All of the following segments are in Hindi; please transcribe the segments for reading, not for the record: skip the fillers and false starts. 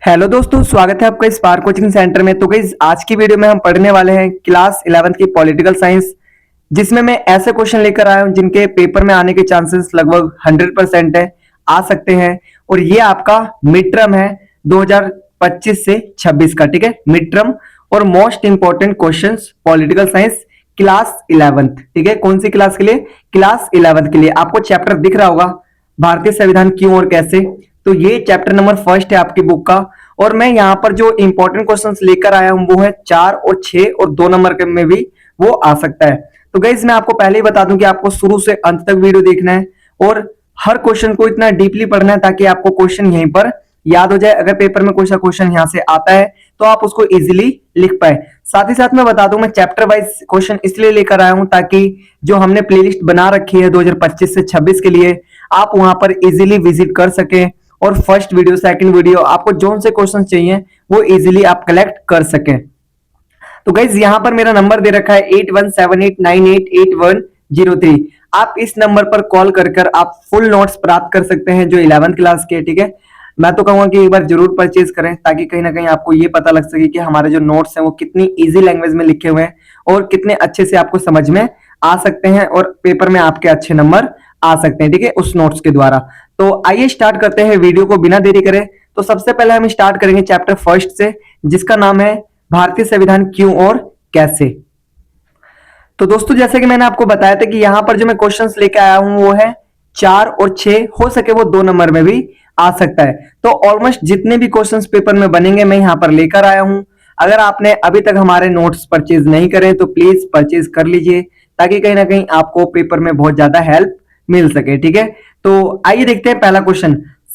हेलो दोस्तों, स्वागत है आपका स्पार्क कोचिंग सेंटर में। तो गाइस, आज की वीडियो में हम पढ़ने वाले हैं क्लास 11th की पॉलिटिकल साइंस, जिसमें मैं ऐसे क्वेश्चन लेकर आया हूं जिनके पेपर में आने के चांसेस लगभग 100% है, आ सकते हैं। और ये आपका मिड टर्म है 2025 से 26 का, ठीक है। मिड टर्म और most important questions political science class 11th, ठीक है। कौन सी क्लास के लिए? क्लास 11th के लिए। आपको चैप्टर दिख रहा होगा, भारतीय संविधान क्यों और कैसे। तो ये चैप्टर नंबर फर्स्ट है आपकी बुक का। और मैं यहाँ पर जो इंपॉर्टेंट क्वेश्चंस लेकर आया हूं वो है 4 और 6 और 2 नंबर के में भी वो आ सकता है। तो गाइस, मैं आपको पहले ही बता दूं कि आपको शुरू से अंत तक वीडियो देखना है और हर क्वेश्चन को इतना डीपली पढ़ना है ताकि आपको क्वेश्चन यहीं पर याद हो जाए। अगर पेपर में कोई सा क्वेश्चन यहाँ से आता है तो आप उसको इजिली लिख पाए। साथ ही साथ मैं बता दूं, मैं चैप्टर वाइज क्वेश्चन इसलिए लेकर आया हूं ताकि जो हमने प्लेलिस्ट बना रखी है 2025 से 26 के लिए, आप वहां पर इजिली विजिट कर सके और फर्स्ट वीडियो सेकंड वीडियो आपको जो से क्वेश्चन चाहिए वो इजीली आप कलेक्ट कर सकें। तो गाइज, यहां पर मेरा नंबर दे रखा है 8178988103। आप इस नंबर पर कॉल कर आप फुल नोट्स प्राप्त कर सकते हैं जो 11th क्लास के, ठीक है। मैं तो कहूंगा कि एक बार जरूर परचेज करें ताकि कहीं ना कहीं आपको ये पता लग सके कि हमारे जो नोट्स हैं वो कितनी इजी लैंग्वेज में लिखे हुए हैं और कितने अच्छे से आपको समझ में आ सकते हैं और पेपर में आपके अच्छे नंबर आ सकते हैं, ठीक है, उस नोट्स के द्वारा। तो आइए स्टार्ट करते हैं वीडियो को बिना देरी करे। तो सबसे पहले हम स्टार्ट करेंगे चैप्टर फर्स्ट से, जिसका नाम है भारतीय संविधान क्यों और कैसे। तो दोस्तों, जैसे कि मैंने आपको बताया था कि यहां पर जो मैं क्वेश्चंस लेके आया हूं वो है 4 और 6, हो सके वो 2 नंबर में भी आ सकता है। तो ऑलमोस्ट जितने भी क्वेश्चंस पेपर में बनेंगे मैं यहां पर लेकर आया हूं। अगर आपने अभी तक हमारे नोट्स परचेज नहीं करे तो प्लीज परचेज कर लीजिए ताकि कहीं ना कहीं आपको पेपर में बहुत ज्यादा हेल्प मिल सके, ठीक है। तो आइए देखते हैं पहला क्वेश्चन।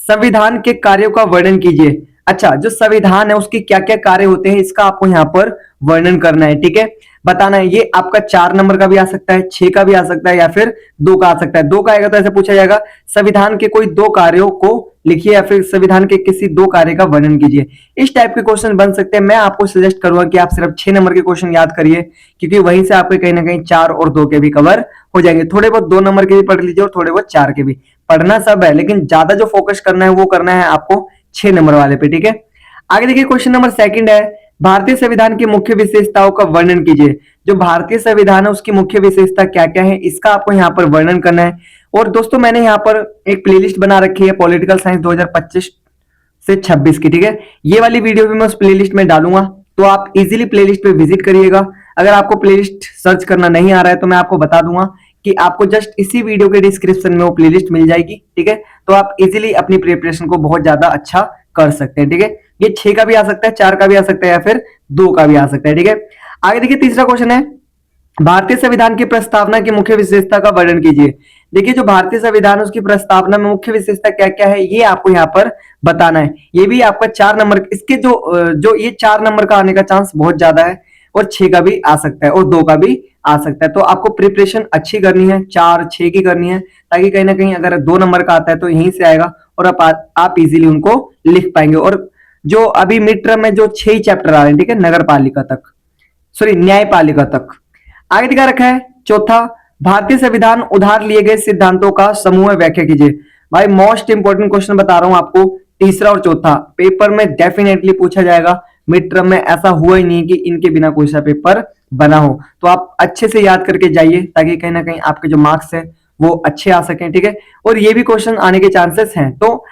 संविधान के कार्यों का वर्णन कीजिए। अच्छा, जो संविधान है उसके क्या क्या कार्य होते हैं इसका आपको यहाँ पर वर्णन करना है, ठीक है, बताना है। ये आपका 4 नंबर का भी आ सकता है, 6 का भी आ सकता है या फिर 2 का आ सकता है। 2 का आएगा तो ऐसे पूछा जाएगा संविधान के कोई 2 कार्यों को लिखिए या फिर संविधान के किसी 2 कार्य का वर्णन कीजिए। इस टाइप के क्वेश्चन बन सकते हैं। मैं आपको सजेस्ट करूंगा कि आप सिर्फ 6 नंबर के क्वेश्चन याद करिए, क्योंकि वहीं से आपके कहीं ना कहीं 4 और 2 के भी कवर हो जाएंगे। थोड़े बहुत 2 नंबर के भी पढ़ लीजिए और थोड़े बहुत 4 के भी। पढ़ना सब है लेकिन ज्यादा जो फोकस करना है वो करना है आपको 6 नंबर वाले पे, ठीक है। आगे देखिए, क्वेश्चन नंबर सेकंड है भारतीय संविधान की मुख्य विशेषताओं का वर्णन कीजिए। जो भारतीय संविधान है उसकी मुख्य विशेषता क्या क्या है इसका आपको यहाँ पर वर्णन करना है। और दोस्तों, मैंने यहाँ पर एक प्लेलिस्ट बना रखी है पॉलिटिकल साइंस 2025 से 26 की, ठीक है। ये वाली वीडियो भी मैं उस प्लेलिस्ट में डालूंगा, तो आप इजीली प्लेलिस्ट पे विजिट करिएगा। अगर आपको प्लेलिस्ट सर्च करना नहीं आ रहा है तो मैं आपको बता दूंगा कि आपको जस्ट इसी वीडियो के डिस्क्रिप्शन में वो प्लेलिस्ट मिल जाएगी, ठीक है। तो आप इजीली अपनी प्रिपरेशन को बहुत ज्यादा अच्छा कर सकते हैं, ठीक है। ये 6 का भी आ सकता है, 4 का भी आ सकता है या फिर 2 का भी आ सकता है, ठीक है। आगे देखिए, तीसरा क्वेश्चन है भारतीय संविधान की प्रस्तावना की मुख्य विशेषता का वर्णन कीजिए। देखिए, जो भारतीय संविधान है उसकी प्रस्तावना में मुख्य विशेषता क्या क्या है ये आपको यहाँ पर बताना है। ये भी आपका 4 नंबर, इसके जो ये 4 नंबर का आने का चांस बहुत ज्यादा है और 6 का भी आ सकता है और 2 का भी आ सकता है। तो आपको प्रिपरेशन अच्छी करनी है, 4 6 की करनी है ताकि कहीं ना कहीं अगर 2 नंबर का आता है तो यहीं से आएगा और आप इजीली उनको लिख पाएंगे। और जो अभी मिड टर्म में जो 6 चैप्टर आ रहे हैं, ठीक है, नगर पालिका तक, सॉरी न्यायपालिका तक। आगे दिखा रखा है चौथा, भारतीय संविधान उधार लिए गए सिद्धांतों का समूह व्याख्या कीजिए। भाई मोस्ट इंपोर्टेंट क्वेश्चन बता रहा हूं आपको, तीसरा और चौथा पेपर में डेफिनेटली पूछा जाएगा। मिड टर्म में ऐसा हुआ ही नहीं कि इनके बिना कोई सा पेपर बना हो। तो आप अच्छे से याद करके जाइए ताकि कहीं ना कहीं आपके जो मार्क्स है वो अच्छे आ सकें, ठीक है। और ये भी क्वेश्चन आने के चांसेस हैं। तो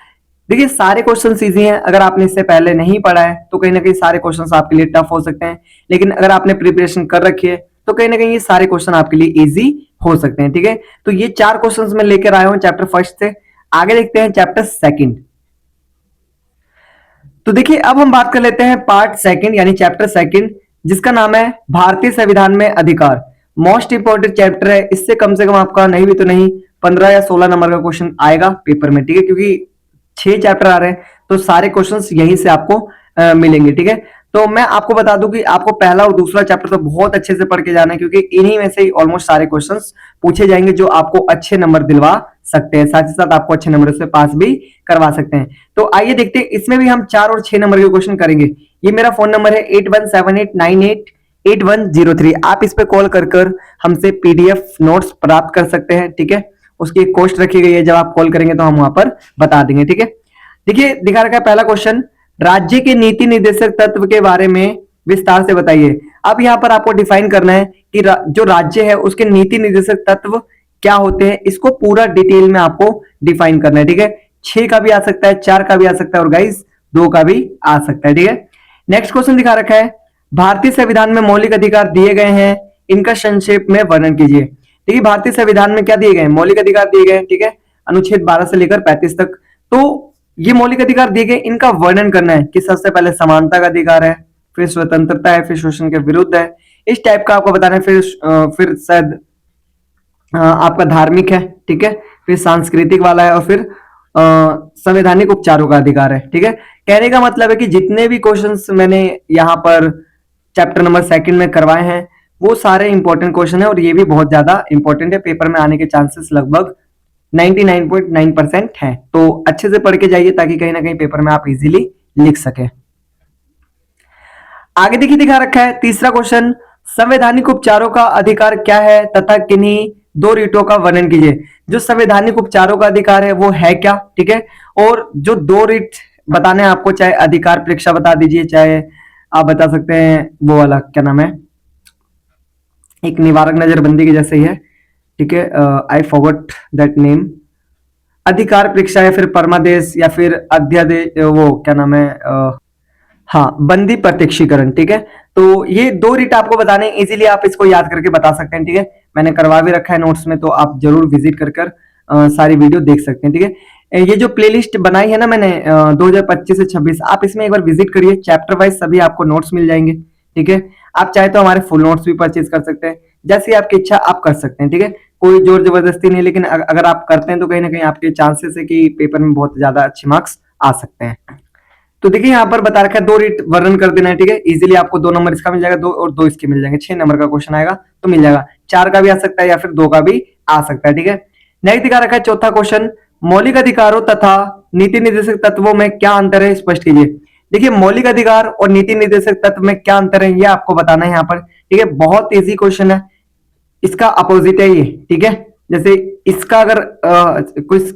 देखिए, सारे क्वेश्चन इजी हैं। अगर आपने इससे पहले नहीं पढ़ा है तो कहीं ना कहीं सारे क्वेश्चंस आपके लिए टफ हो सकते हैं, लेकिन अगर आपने प्रिपरेशन कर रखी है तो कहीं ना कहीं ये सारे क्वेश्चन आपके लिए इजी हो सकते हैं, ठीक है। तो ये 4 क्वेश्चंस मैं लेकर आया हूं चैप्टर फर्स्ट से। आगे देखते हैं चैप्टर सेकंड। तो देखिए, अब हम बात कर लेते हैं पार्ट सेकंड यानी चैप्टर सेकंड, जिसका नाम है भारतीय संविधान में अधिकार। मोस्ट इंपोर्टेंट चैप्टर है, इससे कम से कम आपका नहीं भी तो नहीं 15 या 16 नंबर का क्वेश्चन आएगा पेपर में, ठीक है, क्योंकि 6 चैप्टर आ रहे हैं तो सारे क्वेश्चंस यहीं से आपको मिलेंगे, ठीक है। तो मैं आपको बता दूं कि आपको पहला और दूसरा चैप्टर तो बहुत अच्छे से पढ़ के जाना है, क्योंकि इन्हीं में से ही ऑलमोस्ट सारे क्वेश्चंस पूछे जाएंगे जो आपको अच्छे नंबर दिलवा सकते हैं, साथ ही साथ आपको अच्छे नंबर से पास भी करवा सकते हैं। तो आइए देखते हैं, इसमें भी हम 4 और 6 नंबर के क्वेश्चन करेंगे। ये मेरा फोन नंबर है 8178988103। आप इस पे कॉल कर हमसे पीडीएफ नोट्स प्राप्त कर सकते हैं, ठीक है। उसकी एक कॉस्ट रखी गई है, जब आप कॉल करेंगे तो हम वहां पर बता देंगे, ठीक है। देखिए, दिखा रखा है पहला क्वेश्चन, राज्य के नीति निर्देशक तत्व के बारे में विस्तार से बताइए। अब यहाँ पर आपको डिफाइन करना है कि जो राज्य है उसके नीति निर्देशक तत्व क्या होते हैं, इसको पूरा डिटेल में आपको डिफाइन करना है। ठीक है, 6 का भी आ सकता है, 4 का भी आ सकता है और गाइस 2 का भी आ सकता है। ठीक है, नेक्स्ट क्वेश्चन दिखा रखा है, भारतीय संविधान में मौलिक अधिकार दिए गए हैं, इनका संक्षेप में वर्णन कीजिए। देखिए भारतीय संविधान में क्या दिए गए हैं, मौलिक अधिकार दिए गए हैं। ठीक है, अनुच्छेद 12 से लेकर 35 तक। तो ये मौलिक अधिकार दिए गए, इनका वर्णन करना है कि सबसे पहले समानता का अधिकार है, फिर स्वतंत्रता है, फिर शोषण के विरुद्ध है, इस टाइप का आपको बताना है। फिर शायद आपका धार्मिक है। ठीक है, फिर सांस्कृतिक वाला है और फिर संवैधानिक उपचारों का अधिकार है। ठीक है, कहने का मतलब है कि जितने भी क्वेश्चंस मैंने यहाँ पर चैप्टर नंबर 2 में करवाए हैं वो सारे इंपॉर्टेंट क्वेश्चन है और ये भी बहुत ज्यादा इंपॉर्टेंट है, पेपर में आने के चांसेस लगभग 99.9% है। तो अच्छे से पढ़ के जाइए ताकि कहीं ना कहीं पेपर में आप इजीली लिख सके। आगे देखिए दिखा रखा है तीसरा क्वेश्चन, संवैधानिक उपचारों का अधिकार क्या है तथा किन्हीं 2 रीतों का वर्णन कीजिए। जो संवैधानिक उपचारों का अधिकार है वो है क्या। ठीक है, और जो 2 रीत बताने हैं आपको, चाहे अधिकार परीक्षा बता दीजिए, चाहे आप बता सकते हैं वो वाला क्या नाम है, एक निवारक नजरबंदी के जैसे ही है। ठीक है, आई फॉरगॉट दैट नेम, अधिकार परीक्षा या फिर परमादेश या फिर अध्यादेश, वो क्या नाम है, हाँ बंदी प्रत्यक्षीकरण। ठीक है, तो ये 2 रीट आपको बताने, इजीली आप इसको याद करके बता सकते हैं। ठीक है, मैंने करवा भी रखा है नोट्स में, तो आप जरूर विजिट कर सारी वीडियो देख सकते हैं। ठीक है, ये जो प्लेलिस्ट बनाई है ना मैंने 2025 से 26, आप इसमें एक बार विजिट करिए, चैप्टर वाइज सभी आपको नोट्स मिल जाएंगे। ठीक है, आप चाहे तो हमारे फुल नोट्स भी परचेज कर सकते हैं, जैसी आपकी इच्छा आप कर सकते हैं। ठीक है, कोई जोर जबरदस्ती नहीं, लेकिन अगर आप करते हैं तो कहीं ना कहीं आपके चांसेस है कि पेपर में बहुत ज्यादा अच्छे मार्क्स आ सकते हैं। तो देखिए यहाँ पर बता रखा है 2 रीट वर्णन कर देना है। ठीक है, इजीली आपको 2 नंबर इसका मिल जाएगा, 2 और 2 इसके मिल जाएंगे, 6 नंबर का क्वेश्चन आएगा तो मिल जाएगा। 4 का भी आ सकता है या फिर 2 का भी आ सकता है। ठीक है, नेक्स्ट दिखा रखा है चौथा क्वेश्चन, मौलिक अधिकारों तथा नीति निर्देशक तत्वों में क्या अंतर है, स्पष्ट कीजिए। देखिए मौलिक अधिकार और नीति निर्देशक तत्व में क्या अंतर है ये आपको बताना है यहाँ पर। ठीक है, बहुत इजी क्वेश्चन है, इसका अपोजिट है ये। ठीक है, जैसे इसका अगर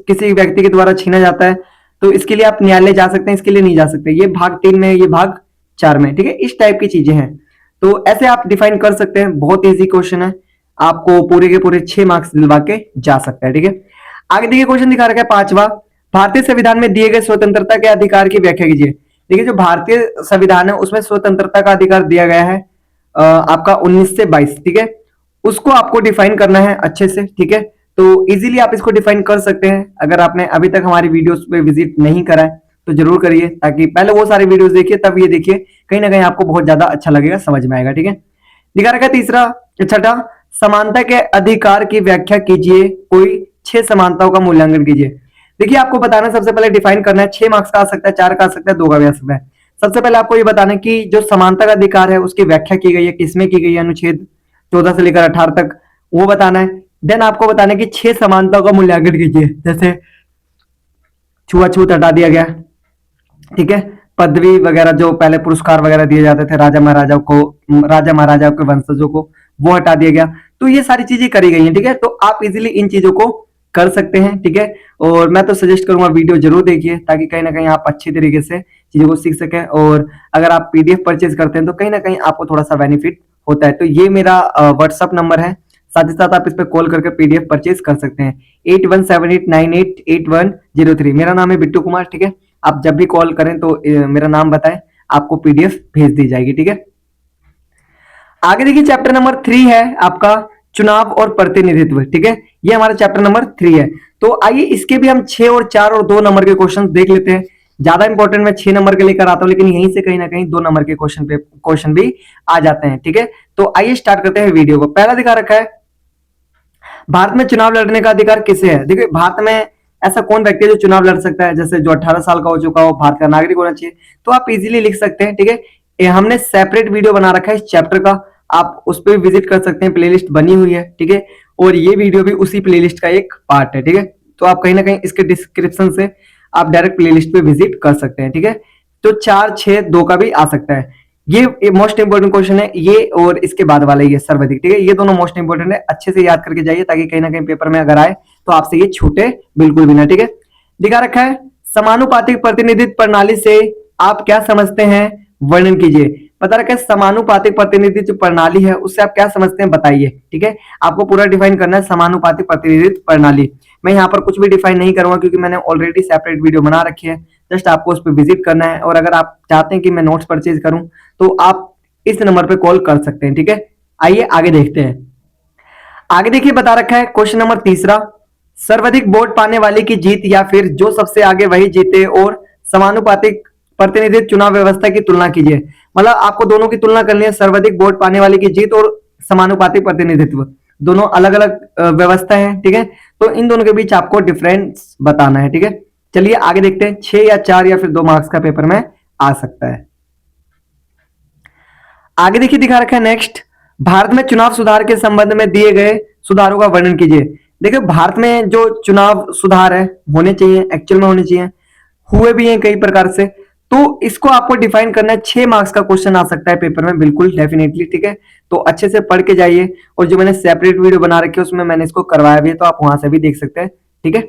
किसी व्यक्ति के द्वारा छीना जाता है तो इसके लिए आप न्यायालय जा सकते हैं, इसके लिए नहीं जा सकते। ये भाग 3 में है, ये भाग 4 में। ठीक है, इस टाइप की चीजें हैं, तो ऐसे आप डिफाइन कर सकते हैं। बहुत इजी क्वेश्चन है, आपको पूरे के पूरे 6 मार्क्स दिलवा के जा सकता है। ठीक है, आगे देखिए क्वेश्चन दिखा रखा है 5वां, भारतीय संविधान में दिए गए स्वतंत्रता के अधिकार की व्याख्या कीजिए। देखिए जो भारतीय संविधान है उसमें स्वतंत्रता का अधिकार दिया गया है आपका 19 से 22। ठीक है, उसको आपको डिफाइन करना है अच्छे से। ठीक है, तो इजीली आप इसको डिफाइन कर सकते हैं। अगर आपने अभी तक हमारी वीडियोस पे विजिट नहीं करा है तो जरूर करिए, ताकि पहले वो सारी वीडियोस देखिए तब ये देखिए, कहीं ना कहीं आपको बहुत ज्यादा अच्छा लगेगा, समझ में आएगा। ठीक है, दिखा रखा है तीसरा छठा, समानता के अधिकार की व्याख्या कीजिए, कोई 6 समानताओं का मूल्यांकन कीजिए। देखिए आपको बताना है, सबसे पहले डिफाइन करना है, 6 मार्क्स का आ सकता है, 4 का आ सकता है, 2 का भी आ सकता है। सबसे पहले आपको ये बताना है कि जो समानता का अधिकार है उसकी व्याख्या की गई है, किसमें की गई है, अनुच्छेद 14 से लेकर 18 तक, वो बताना है। देन आपको बताना है कि 6 समानताओं का मूल्यांकन कीजिए, जैसे छुआछूत हटा दिया गया। ठीक है, पदवी वगैरह जो पहले पुरस्कार वगैरह दिए जाते थे राजा महाराजाओं को, राजा महाराजाओं के वंशजों को, वो हटा दिया गया। तो ये सारी चीजें करी गई हैं। ठीक है, तो आप इजीली इन चीजों को कर सकते हैं। ठीक है, और मैं तो सजेस्ट करूंगा वीडियो जरूर देखिए, ताकि कहीं ना कहीं आप अच्छी तरीके से चीजों को सीख सकें। और अगर आप पीडीएफ परचेज करते हैं तो कहीं ना कहीं आपको थोड़ा सा बेनिफिट होता है। तो ये मेरा व्हाट्सअप नंबर है, साथ ही साथ आप इस पर कॉल करके पीडीएफ परचेज कर सकते हैं, 8178988103। मेरा नाम है बिट्टू कुमार। ठीक है, आप जब भी कॉल करें तो मेरा नाम बताएं, आपको पीडीएफ भेज दी जाएगी। ठीक है, आगे देखिए चैप्टर नंबर 3 है आपका चुनाव और प्रतिनिधित्व। ठीक है, ये हमारा चैप्टर नंबर 3 है। तो आइए इसके भी हम 6 और 4 और 2 नंबर के क्वेश्चन देख लेते हैं। ज्यादा इंपॉर्टेंट मैं 6 नंबर के लेकर आता हूं, लेकिन यहीं से कहीं ना कहीं 2 नंबर के क्वेश्चन भी आ जाते हैं। ठीक है, तो आइए स्टार्ट करते हैं वीडियो को। पहला दिखा रखा है, भारत में चुनाव लड़ने का अधिकार किसे है। देखिए भारत में ऐसा कौन व्यक्ति है जो चुनाव लड़ सकता है, जैसे जो 18 साल का हो चुका हो, भारत का नागरिक होना चाहिए। तो आप इजीली लिख सकते हैं। ठीक है, हमने सेपरेट वीडियो बना रखा है इस चैप्टर का, आप उस पर विजिट कर सकते हैं, प्लेलिस्ट बनी हुई है। ठीक है, और ये वीडियो भी उसी प्लेलिस्ट का एक पार्ट है। ठीक है, तो आप कहीं ना कहीं इसके डिस्क्रिप्शन से आप डायरेक्ट प्लेलिस्ट पे विजिट कर सकते हैं। ठीक है, तो 4, 6, 2 का भी आ सकता है। ये मोस्ट इंपोर्टेंट क्वेश्चन है ये, और इसके बाद वाला ये सर्वाधिक। ठीक है, ये दोनों मोस्ट इंपोर्टेंट है, अच्छे से याद करके जाइए, ताकि कहीं ना कहीं पेपर में अगर आए तो आपसे ये छूटे बिल्कुल भी ना। ठीक है, दिखा रखा है, समानुपातिक प्रतिनिधित्व प्रणाली से आप क्या समझते हैं, वर्णन कीजिए। पता रखा है समानुपातिक प्रतिनिधित्व प्रणाली है, उससे आप क्या समझते हैं बताइए। ठीक है, आपको पूरा डिफाइन करना है समानुपातिक प्रतिनिधित्व प्रणाली। मैं यहाँ पर कुछ भी डिफाइन नहीं करूंगा क्योंकि मैंने ऑलरेडी सेपरेट वीडियो बना रखी है। जस्ट आपको उस पर विजिट करना है, और अगर आप चाहते हैं कि मैं नोट्स परचेज करूं तो आप इस नंबर पे कॉल कर सकते हैं। ठीक है, आइए आगे देखते हैं। आगे देखिए, बता रखा है क्वेश्चन नंबर तीसरा, सर्वाधिक वोट पाने वाले की जीत या फिर जो सबसे आगे वही जीते और समानुपातिक प्रतिनिधित्व चुनाव व्यवस्था की तुलना कीजिए। मतलब आपको दोनों की तुलना करनी है, सर्वाधिक वोट पाने वाले की जीत और समानुपातिक प्रतिनिधित्व, दोनों अलग अलग व्यवस्था है। ठीक है, तो इन दोनों के बीच आपको डिफरेंस बताना है। ठीक है, चलिए आगे देखते हैं। 6 या 4 या फिर 2 मार्क्स का पेपर में आ सकता है। आगे देखिए, दिखा रखा है नेक्स्ट, भारत में चुनाव सुधार के संबंध में दिए गए सुधारों का वर्णन कीजिए। देखिए, भारत में जो चुनाव सुधार है होने चाहिए, एक्चुअल में होने चाहिए, हुए भी हैं कई प्रकार से, तो इसको आपको डिफाइन करना है। 6 मार्क्स का क्वेश्चन आ सकता है पेपर में, बिल्कुल डेफिनेटली। ठीक है, तो अच्छे से पढ़ के जाइए, और जो मैंने सेपरेट वीडियो बना रखी है उसमें मैंने इसको करवाया भी है, तो आप वहां से भी देख सकते हैं। ठीक है,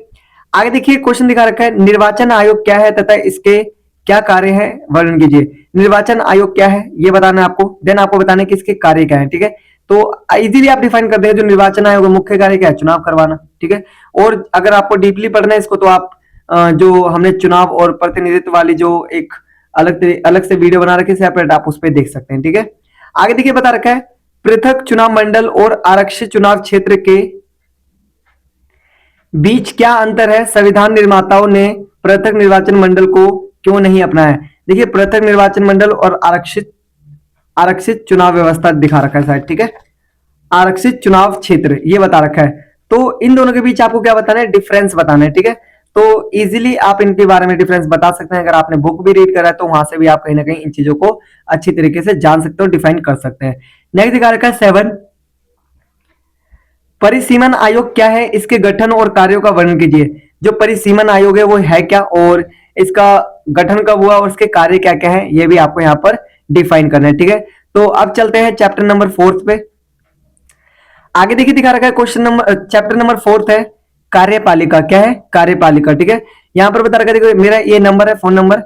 आगे देखिए, क्वेश्चन दिखा रखा है, निर्वाचन आयोग क्या है तथा इसके क्या कार्य है, वर्णन कीजिए। निर्वाचन आयोग क्या है ये बताना है आपको, देन आपको बताना है कि इसके कार्य क्या है। ठीक है, तो इजीली आप डिफाइन कर देंगे, जो निर्वाचन आयोग मुख्य कार्य क्या है, चुनाव करवाना। ठीक है, और अगर आपको डीपली पढ़ना है इसको, तो आप जो हमने चुनाव और प्रतिनिधित्व वाली जो एक अलग से वीडियो बना रखी है सेपरेट, आप उस पर देख सकते हैं। ठीक है, आगे देखिए, बता रखा है, पृथक चुनाव मंडल और आरक्षित चुनाव क्षेत्र के बीच क्या अंतर है, संविधान निर्माताओं ने पृथक निर्वाचन मंडल को क्यों नहीं अपनाया। देखिए, पृथक निर्वाचन मंडल और आरक्षित आरक्षित चुनाव व्यवस्था दिखा रखा है शायद। ठीक है, आरक्षित चुनाव क्षेत्र ये बता रखा है, तो इन दोनों के बीच आपको क्या बताना है, डिफरेंस बताना है। ठीक है, तो इजीली आप इनके बारे में डिफरेंस बता सकते हैं। अगर आपने बुक भी रीड करा है तो वहां से भी आप कहीं ना कहीं इन चीजों को अच्छी तरीके से जान सकते हो, डिफाइन कर सकते हैं। नेक्स्ट दिखा रखा है 7, परिसीमन आयोग क्या है, इसके गठन और कार्यों का वर्णन कीजिए। जो परिसीमन आयोग है वो है क्या, और इसका गठन कब हुआ, और इसके कार्य क्या क्या है, ये भी आपको यहाँ पर डिफाइन करना है। ठीक है, तो अब चलते हैं चैप्टर नंबर 4 पे। आगे देखिए, दिखा रखा है क्वेश्चन नंबर, चैप्टर नंबर 4 है, कार्यपालिका क्या है, कार्यपालिका। ठीक है, यहां पर बता रखा है, देखो मेरा ये नंबर है, फोन नंबर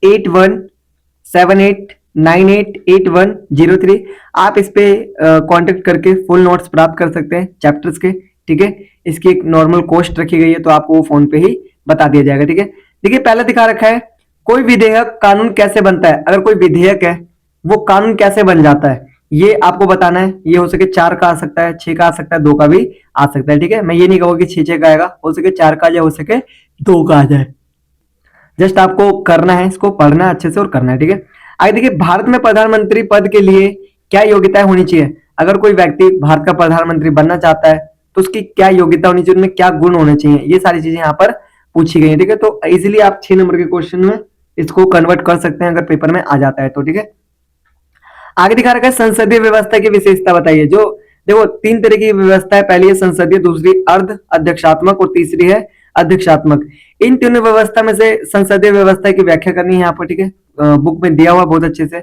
8178988103। आप इस पे कांटेक्ट करके फुल नोट्स प्राप्त कर सकते हैं चैप्टर्स के। ठीक है, इसकी एक नॉर्मल कॉस्ट रखी गई है, तो आपको वो फोन पे ही बता दिया जाएगा। ठीक है, देखिए पहले दिखा रखा है, कोई विधेयक कानून कैसे बनता है। अगर कोई विधेयक है वो कानून कैसे बन जाता है, ये आपको बताना है। ये हो सके 4 का आ सकता है, 6 का आ सकता है, 2 का भी आ सकता है। ठीक है, मैं ये नहीं कहूंगा कि 6 का आएगा, हो सके 4 का आ जाए, हो सके 2 का आ जाए। जस्ट आपको करना है, इसको पढ़ना है अच्छे से और करना है। ठीक है, आगे देखिए, भारत में प्रधानमंत्री पद के लिए क्या योग्यताएं होनी चाहिए। अगर कोई व्यक्ति भारत का प्रधानमंत्री बनना चाहता है तो उसकी क्या योग्यता होनी चाहिए, उनमें क्या गुण होने चाहिए, ये सारी चीजें यहाँ पर पूछी गई है। ठीक है, तो इजिली आप 6 नंबर के क्वेश्चन में इसको कन्वर्ट कर सकते हैं अगर पेपर में आ जाता है तो। ठीक है, आगे दिखा रखा है, संसदीय व्यवस्था की विशेषता बताइए। जो देखो 3 तरह की व्यवस्था है, पहली है संसदीय, दूसरी अर्ध अध्यक्षात्मक और तीसरी है अध्यक्षात्मक। इन तीनों व्यवस्था में से संसदीय व्यवस्था की व्याख्या करनी है यहाँ पर। ठीक है, बुक में दिया हुआ बहुत अच्छे से।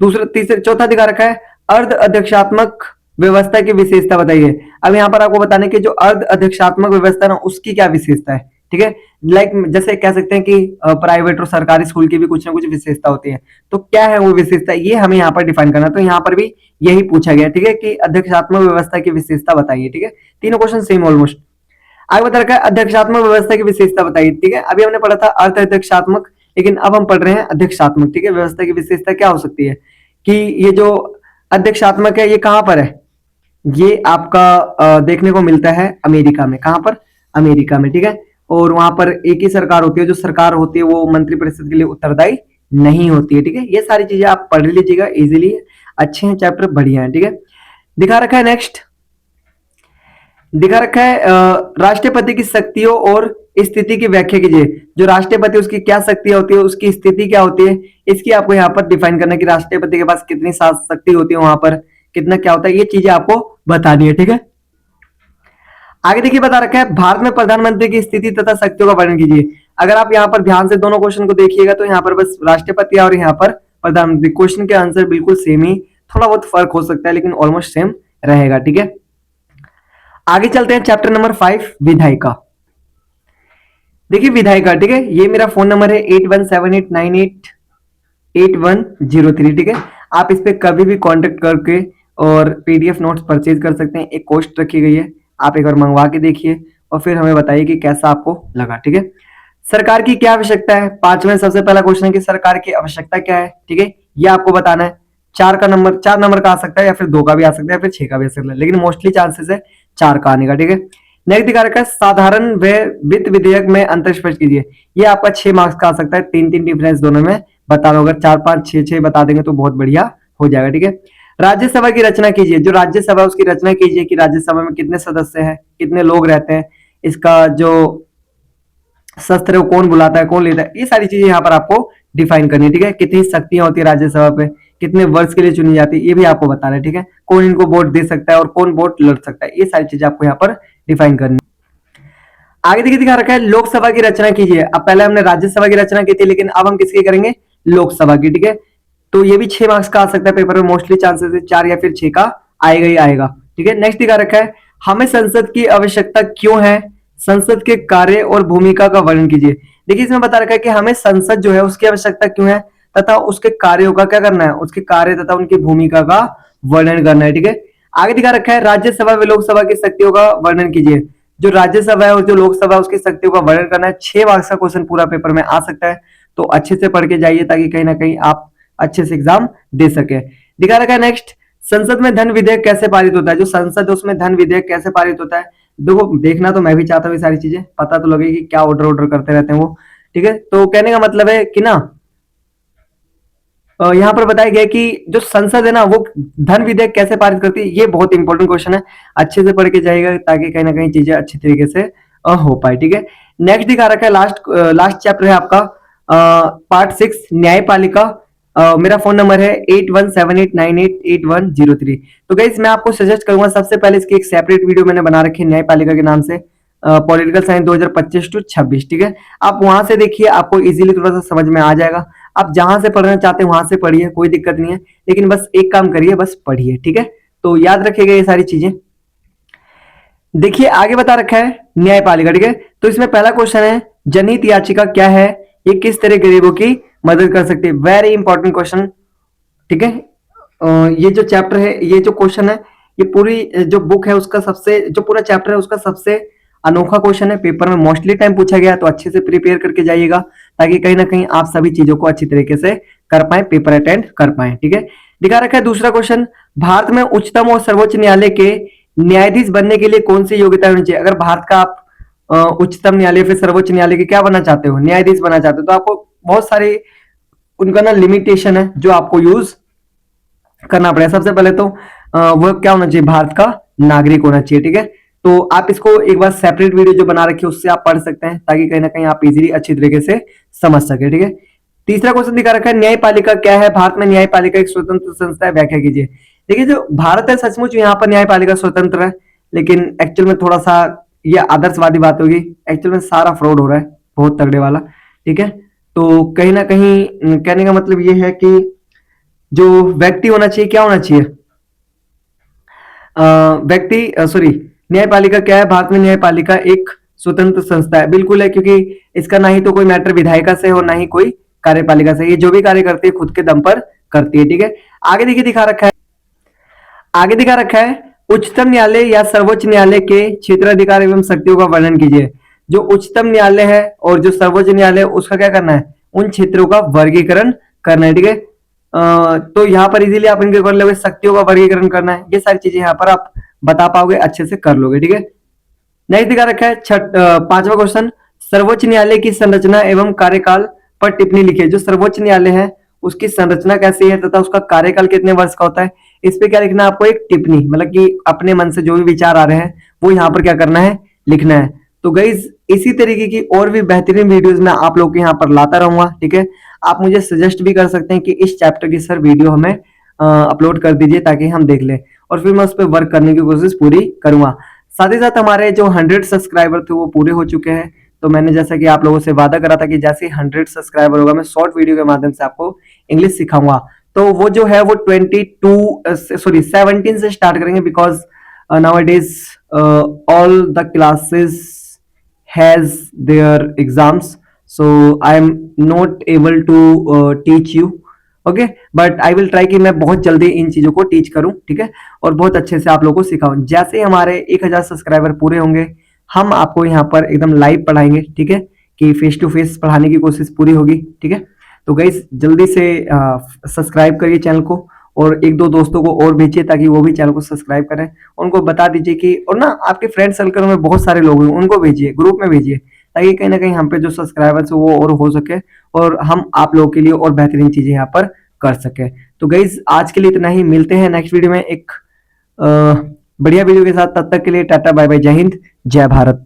दूसरा, तीसरा, चौथा दिखा रखा है, अर्ध अध्यक्षात्मक व्यवस्था की विशेषता बताइए। अब यहाँ पर आपको बताने की जो अर्ध अध्यक्षात्मक व्यवस्था ना, उसकी क्या विशेषता है। ठीक है, लाइक जैसे कह सकते हैं कि प्राइवेट और सरकारी स्कूल की भी कुछ ना कुछ विशेषता होती है, तो क्या है वो विशेषता, ये हमें यहाँ पर डिफाइन करना है। तो यहाँ पर भी यही पूछा गया। ठीक है, कि अध्यक्षात्मक व्यवस्था की विशेषता बताइए। ठीक है, तीनों क्वेश्चन सेम ऑलमोस्ट। आगे बता रखा है, अध्यक्षात्मक व्यवस्था की विशेषता बताइए। ठीक है, अभी हमने पढ़ा था अर्थ अध्यक्षात्मक, लेकिन अब हम पढ़ रहे हैं अध्यक्षात्मक। ठीक है, व्यवस्था की विशेषता क्या हो सकती है कि ये जो अध्यक्षात्मक है ये कहां पर है, ये आपका देखने को मिलता है अमेरिका में। कहां पर, अमेरिका में। ठीक है, और वहां पर एक ही सरकार होती है, जो सरकार होती है वो मंत्रिपरिषद के लिए उत्तरदायी नहीं होती है। ठीक है, ये सारी चीजें आप पढ़ लीजिएगा इजीली, अच्छे हैं चैप्टर, बढ़िया है। ठीक है, दिखा रखा है नेक्स्ट, दिखा रखा है राष्ट्रपति की शक्तियों और स्थिति की व्याख्या कीजिए। जो राष्ट्रपति उसकी क्या शक्तियां होती है, उसकी स्थिति क्या होती है, इसकी आपको यहाँ पर डिफाइन करना है कि राष्ट्रपति के पास कितनी शक्ति होती है, वहां पर कितना क्या होता है, ये चीजें आपको बतानी है। ठीक है, आगे देखिए, बता रखा है, भारत में प्रधानमंत्री की स्थिति तथा शक्तियों का वर्णन कीजिए। अगर आप यहाँ पर ध्यान से दोनों क्वेश्चन को देखिएगा तो यहाँ पर बस राष्ट्रपति और यहाँ पर प्रधानमंत्री, क्वेश्चन के आंसर बिल्कुल सेम ही, थोड़ा बहुत फर्क हो सकता है लेकिन ऑलमोस्ट सेम रहेगा। ठीक है, आगे चलते हैं चैप्टर नंबर 5, विधायिका। देखिए विधायिका, ठीक है, ये मेरा फोन नंबर है 817898 8103, ठीक है। आप इस पे कभी भी कांटेक्ट करके और पीडीएफ नोट्स परचेज कर सकते हैं। एक कॉस्ट रखी गई है, आप एक बार मंगवा के देखिए और फिर हमें बताइए कि कैसा आपको लगा, ठीक है। सरकार की क्या आवश्यकता है, पांचवें सबसे पहला क्वेश्चन है कि सरकार की आवश्यकता क्या है, ठीक है, ये आपको बताना है। चार नंबर का आ सकता है या फिर 2 का भी आ सकता है या फिर 6 का भी आ सकता है, लेकिन मोस्टली चांसेस है 4 का आने का, ठीक है। नेक्स्ट दिखा रखा है साधारण व वित्त विधेयक में अंतर स्पष्ट कीजिए। ये आपका 6 मार्क्स का आ सकता है, 3 डिफरेंस दोनों में बता दो। अगर 4 5 6 बता देंगे तो बहुत बढ़िया हो जाएगा, ठीक है। राज्यसभा की रचना कीजिए, जो राज्यसभा उसकी रचना कीजिए कि राज्यसभा में कितने सदस्य हैं, कितने लोग रहते हैं, इसका जो शस्त्र कौन बुलाता है, कौन लेता है, ये सारी चीजें यहाँ पर आपको डिफाइन करनी है, ठीक है। कितनी शक्तियां होती है राज्यसभा पे, कितने वर्ष के लिए चुनी जाती है, ये भी आपको बताना है, ठीक है। कौन इनको वोट दे सकता है और कौन वोट लड़ सकता है, ये सारी चीजें आपको यहाँ पर डिफाइन करनी है। आगे देखिए दिखा रखा है लोकसभा की रचना कीजिए। अब पहले हमने राज्यसभा की रचना की थी, लेकिन अब हम किसकी करेंगे, लोकसभा की, ठीक है। तो ये भी 6 मार्क्स का आ सकता है पेपर में, मोस्टली चांसेस है 4 या फिर 6 का आएगा ही आएगा, ठीक है। नेक्स्ट दिखा रखा है हमें संसद की आवश्यकता क्यों है, संसद के कार्य और भूमिका का वर्णन कीजिए। देखिए इसमें बता रखा है कि हमें संसद जो है उसकी आवश्यकता क्यों है तथा उसके कार्यों का क्या करना है, उसके कार्य तथा उनकी भूमिका का वर्णन करना है, ठीक है। आगे दिखा रखा है राज्यसभा व लोकसभा की शक्तियों का वर्णन कीजिए। जो राज्यसभा है और जो लोकसभा है उसकी शक्तियों का वर्णन करना है। 6 मार्क्स का क्वेश्चन पूरा पेपर में आ सकता है, तो अच्छे से पढ़ के जाइए ताकि कहीं ना कहीं आप अच्छे से एग्जाम दे सके। दिखा रखा है नेक्स्ट संसद में धन विधेयक कैसे पारित होता है। जो संसद है उसमें धन विधेयक कैसे पारित होता है, देखो देखना तो मैं भी चाहता हूँ, ये सारी चीजें पता तो लगे कि क्या ऑर्डर करते रहते हैं वो, ठीक है। तो कहने का मतलब है कि ना यहाँ पर बताया गया कि जो संसद है ना वो धन विधेयक कैसे पारित करती है, ये बहुत इंपॉर्टेंट क्वेश्चन है, अच्छे से पढ़ के जाएगा ताकि कहीं ना कहीं चीजें अच्छी तरीके से हो पाए, ठीक है। नेक्स्ट दिखा रखा है लास्ट चैप्टर है आपका पार्ट 6 न्यायपालिका। मेरा फोन नंबर है 8178988103। तो गाइस मैं आपको सजेस्ट करूंगा सबसे पहले इसकी एक सेपरेट वीडियो मैंने बना रखी है न्यायपालिका के नाम से, पॉलिटिकल साइंस 2025 टू 26, ठीक है। आप वहां से देखिए, आपको इजीली थोड़ा सा समझ में आ जाएगा। आप जहां से पढ़ना चाहते हैं वहां से पढ़िए, कोई दिक्कत नहीं है, लेकिन बस एक काम करिए, बस पढ़िए, ठीक है। तो याद रखिएगा ये सारी चीजें। देखिए आगे बता रखा है न्यायपालिका, ठीक है। तो इसमें पहला क्वेश्चन है जनहित याचिका क्या है, ये किस तरह गरीबों की मदद कर सकती है। वेरी इंपॉर्टेंट क्वेश्चन, ठीक है। ये जो चैप्टर है, ये जो क्वेश्चन है, ये पूरी जो बुक है उसका सबसे, जो पूरा चैप्टर है उसका सबसे अनोखा क्वेश्चन है, पेपर में मोस्टली टाइम पूछा गया, तो अच्छे से प्रिपेयर करके जाइएगा ताकि कहीं ना कहीं आप सभी चीजों को अच्छी तरीके से कर पाए, पेपर अटेंड कर पाए, ठीक है। दिखा रखा है दूसरा क्वेश्चन भारत में उच्चतम और सर्वोच्च न्यायालय के न्यायाधीश बनने के लिए कौन सी योग्यता होनी चाहिए। अगर भारत का आप उच्चतम न्यायालय फिर सर्वोच्च न्यायालय के क्या बनना चाहते हो, न्यायाधीश बनना चाहते हो, तो आपको बहुत सारे उनका ना लिमिटेशन है जो आपको यूज करना पड़ेगा। सबसे पहले तो वो क्या होना चाहिए, भारत का नागरिक होना चाहिए, ठीक है। तो आप इसको एक बार सेपरेट वीडियो जो बना रखी है उससे आप पढ़ सकते हैं ताकि कहीं ना कहीं आप इजीली अच्छी तरीके से समझ सके, ठीक है। तीसरा क्वेश्चन दिखा रखा है न्यायपालिका क्या है, भारत में न्यायपालिका एक स्वतंत्र संस्था है, व्याख्या कीजिए। देखिए जो भारत है सचमुच यहाँ पर न्यायपालिका स्वतंत्र है, लेकिन एक्चुअल में थोड़ा सा ये आदर्शवादी बात होगी, एक्चुअल में सारा फ्रॉड हो रहा है बहुत तगड़े वाला, ठीक है। तो कहीं ना कहीं कहने का मतलब ये है कि जो व्यक्ति होना चाहिए क्या होना चाहिए, व्यक्ति सॉरी न्यायपालिका क्या है, भारत में न्यायपालिका एक स्वतंत्र संस्था है, बिल्कुल है, क्योंकि इसका ना ही तो कोई मैटर विधायिका से और ना ही कोई कार्यपालिका से, ये जो भी कार्य करती है खुद के दम पर करती है, ठीक है। आगे देखिए दिखा रखा है, आगे दिखा रखा है उच्चतम न्यायालय या सर्वोच्च न्यायालय के क्षेत्राधिकार एवं शक्तियों का वर्णन कीजिए। जो उच्चतम न्यायालय है और जो सर्वोच्च न्यायालय उसका क्या करना है, उन क्षेत्रों का वर्गीकरण करना है, ठीक है। तो यहाँ पर इजीली आप इनके कर लोगे, शक्तियों का वर्गीकरण करना है, ये सारी चीजें यहाँ पर आप बता पाओगे, अच्छे से कर लोगे, ठीक है। नेक्स्ट दिखा रखा है पांचवा क्वेश्चन सर्वोच्च न्यायालय की संरचना एवं कार्यकाल पर टिप्पणी लिखिए। जो सर्वोच्च न्यायालय है उसकी संरचना कैसी है तथा उसका कार्यकाल कितने वर्ष का होता है, इस पे क्या लिखना है आपको, एक टिप्पणी, मतलब कि अपने मन से जो भी विचार आ रहे हैं वो यहाँ पर क्या करना है, लिखना है। तो गाइज इसी तरीके की और भी बेहतरीन वीडियोस मैं आप लोग के यहाँ पर लाता रहूंगा, ठीक है। आप मुझे सजेस्ट भी कर सकते हैं कि इस चैप्टर की सर वीडियो हमें अपलोड कर दीजिए ताकि हम देख लें और फिर मैं उस पर वर्क करने की कोशिश पूरी करूंगा। साथ ही साथ हमारे जो 100 सब्सक्राइबर थे वो पूरे हो चुके हैं, तो मैंने जैसा कि आप लोगों से वादा करा था कि जैसे ही 100 सब्सक्राइबर होगा मैं शॉर्ट वीडियो के माध्यम से आपको इंग्लिश सिखाऊंगा। तो वो जो है वो 17 से स्टार्ट करेंगे, because nowadays all the classes has their exams, so I am not able to teach you, okay. But I will try कि मैं बहुत जल्दी इन चीजों को टीच करूं, ठीक है, और बहुत अच्छे से आप लोगों को सिखाऊं। जैसे ही हमारे 1000 सब्सक्राइबर पूरे होंगे, हम आपको यहाँ पर एकदम लाइव पढ़ाएंगे, ठीक है, कि फेस टू फेस पढ़ाने की कोशिश पूरी होगी, ठीक है। तो गाइस जल्दी से सब्सक्राइब करिए चैनल को, और एक दो दोस्तों को और भेजिए ताकि वो भी चैनल को सब्सक्राइब करें। उनको बता दीजिए कि, और ना आपके फ्रेंड सर्कल में बहुत सारे लोग हैं, उनको भेजिए, ग्रुप में भेजिए, ताकि कहीं ना कहीं हम पे जो सब्सक्राइबर्स है वो और हो सके, और हम आप लोगों के लिए और बेहतरीन चीजें यहाँ पर कर सके। तो गाइज आज के लिए इतना ही, मिलते हैं नेक्स्ट वीडियो में एक बढ़िया वीडियो के साथ। तब तक के लिए टाटा बाय बाय, जय हिंद, जय भारत।